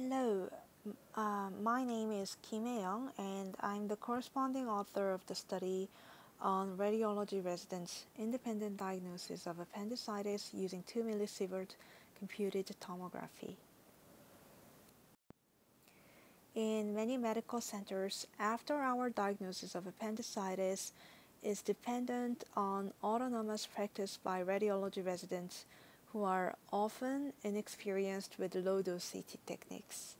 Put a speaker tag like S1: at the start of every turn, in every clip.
S1: Hello, my name is Kyoung and I'm the corresponding author of the study on radiology residents' independent diagnosis of appendicitis using 2 millisievert computed tomography. In many medical centers, after-hour diagnosis of appendicitis is dependent on autonomous practice by radiology residents who are often inexperienced with low-dose CT techniques.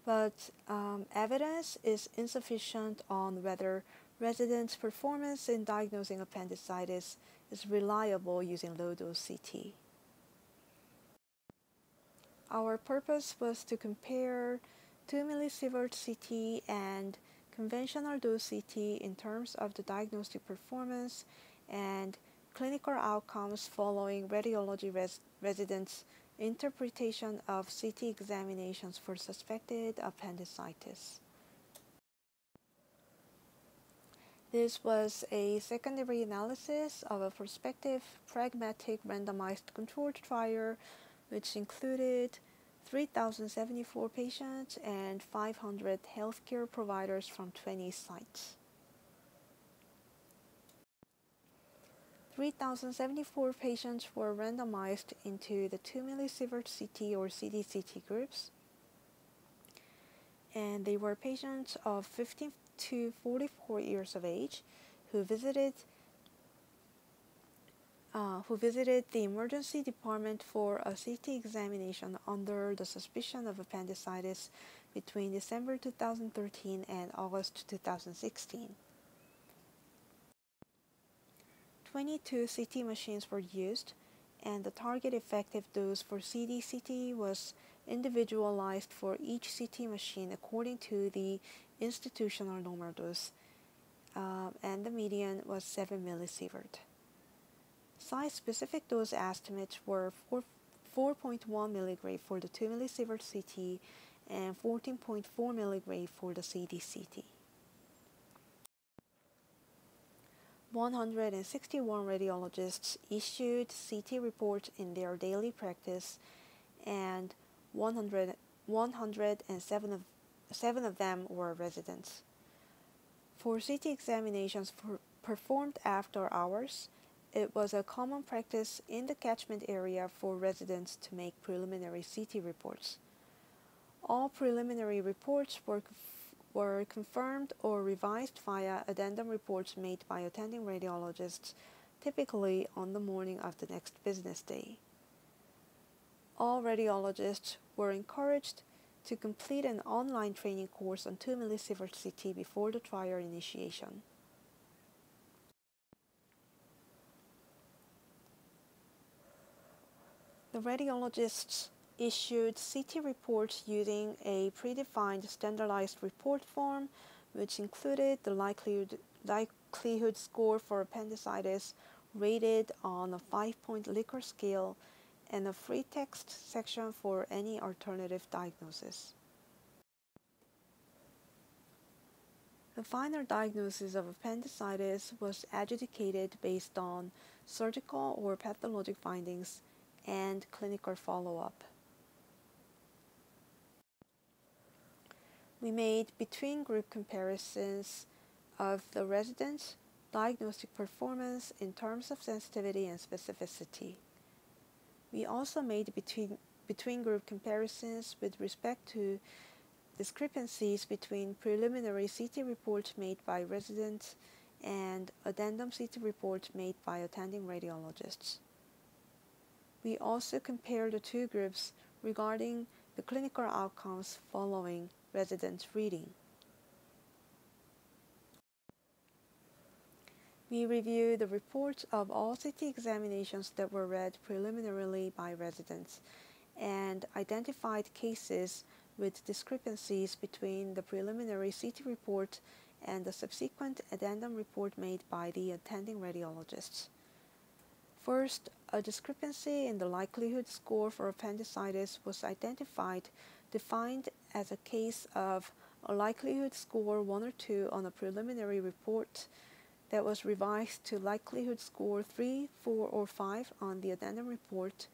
S1: But evidence is insufficient on whether residents' performance in diagnosing appendicitis is reliable using low-dose CT. Our purpose was to compare 2 millisievert CT and conventional dose CT in terms of the diagnostic performance and clinical outcomes following radiology residents' interpretation of CT examinations for suspected appendicitis. This was a secondary analysis of a prospective pragmatic randomized controlled trial which included 3,074 patients and 500 healthcare providers from 20 sites. 3,074 patients were randomized into the 2 millisievert CT or CDCT groups, and they were patients of 15 to 44 years of age who visited the emergency department for a CT examination under the suspicion of appendicitis between December 2013 and August 2016. 22 CT machines were used, and the target effective dose for CDCT was individualized for each CT machine according to the institutional normal dose, and the median was 7 millisievert. Site-specific dose estimates were 4.1 milligrade for the 2 millisievert CT and 14.4 milligrade for the CDCT. 161 radiologists issued CT reports in their daily practice, and 107 of them were residents. For CT examinations performed after hours, it was a common practice in the catchment area for residents to make preliminary CT reports. All preliminary reports were confirmed or revised via addendum reports made by attending radiologists, typically on the morning of the next business day. All radiologists were encouraged to complete an online training course on 2 millisievert CT before the trial initiation. The radiologists issued CT reports using a predefined standardized report form, which included the likelihood score for appendicitis rated on a 5-point Likert scale and a free text section for any alternative diagnosis. The final diagnosis of appendicitis was adjudicated based on surgical or pathologic findings and clinical follow-up. We made between-group comparisons of the residents' diagnostic performance in terms of sensitivity and specificity. We also made between-group comparisons with respect to discrepancies between preliminary CT reports made by residents and addendum CT reports made by attending radiologists. We also compared the two groups regarding the clinical outcomes following residents' reading. We reviewed the reports of all CT examinations that were read preliminarily by residents and identified cases with discrepancies between the preliminary CT report and the subsequent addendum report made by the attending radiologists. First, a discrepancy in the likelihood score for appendicitis was identified, defined as a case of a likelihood score 1 or 2 on a preliminary report that was revised to likelihood score 3, 4, or 5 on the addendum report,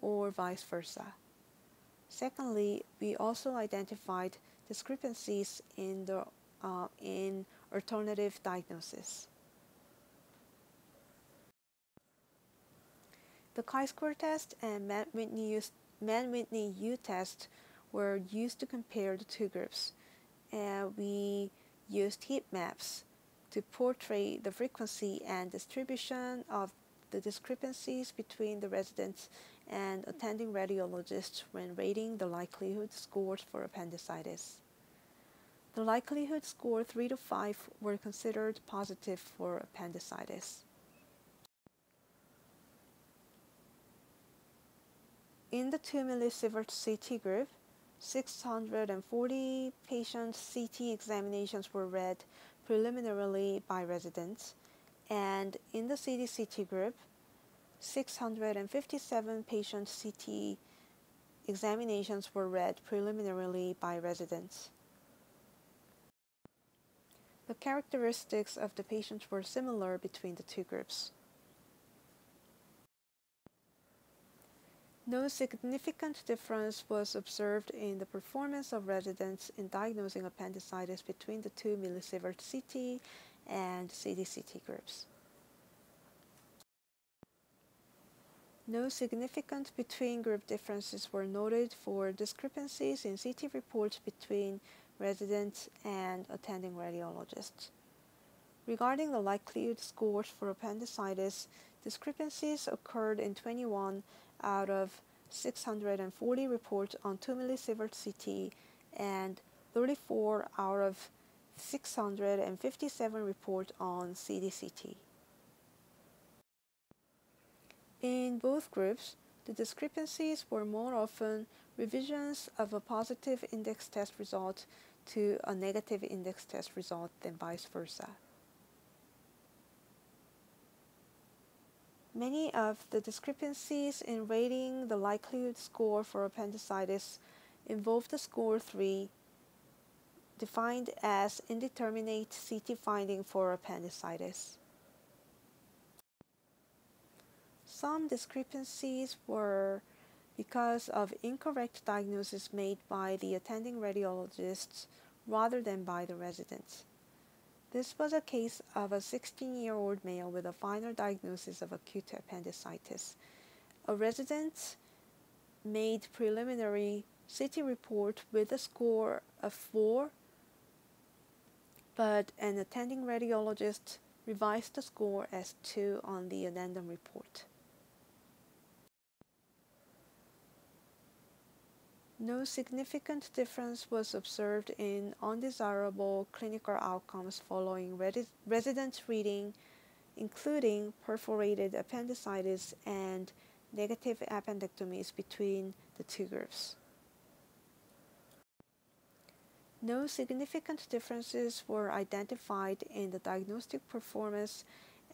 S1: or vice versa. Secondly, we also identified discrepancies in alternative diagnosis. The chi-square test and Mann-Whitney U test were used to compare the two groups, and we used heat maps to portray the frequency and distribution of the discrepancies between the residents and attending radiologists when rating the likelihood scores for appendicitis. The likelihood score 3 to 5 were considered positive for appendicitis. In the 2 millisievert CT group, 640 patient CT examinations were read preliminarily by residents, and in the CDCT group, 657 patient CT examinations were read preliminarily by residents. The characteristics of the patients were similar between the two groups. No significant difference was observed in the performance of residents in diagnosing appendicitis between the 2 millisievert CT and CDCT groups. No significant between-group differences were noted for discrepancies in CT reports between residents and attending radiologists. Regarding the likelihood scores for appendicitis, discrepancies occurred in 21 out of 640 reports on 2 millisievert CT and 34 out of 657 reports on CDCT. In both groups, the discrepancies were more often revisions of a positive index test result to a negative index test result than vice versa. Many of the discrepancies in rating the likelihood score for appendicitis involve the score 3, defined as indeterminate CT finding for appendicitis. Some discrepancies were because of incorrect diagnosis made by the attending radiologists rather than by the residents. This was a case of a 16-year-old male with a final diagnosis of acute appendicitis. A resident made preliminary CT report with a score of 4, but an attending radiologist revised the score as 2 on the addendum report. No significant difference was observed in undesirable clinical outcomes following resident reading, including perforated appendicitis and negative appendectomies between the two groups. No significant differences were identified in the diagnostic performance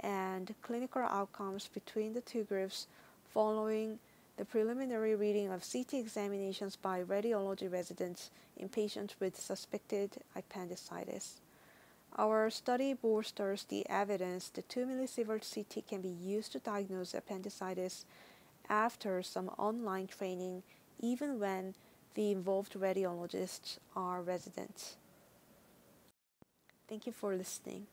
S1: and clinical outcomes between the two groups following the preliminary reading of CT examinations by radiology residents in patients with suspected appendicitis. Our study bolsters the evidence that 2 millisievert CT can be used to diagnose appendicitis after some online training, even when the involved radiologists are residents. Thank you for listening.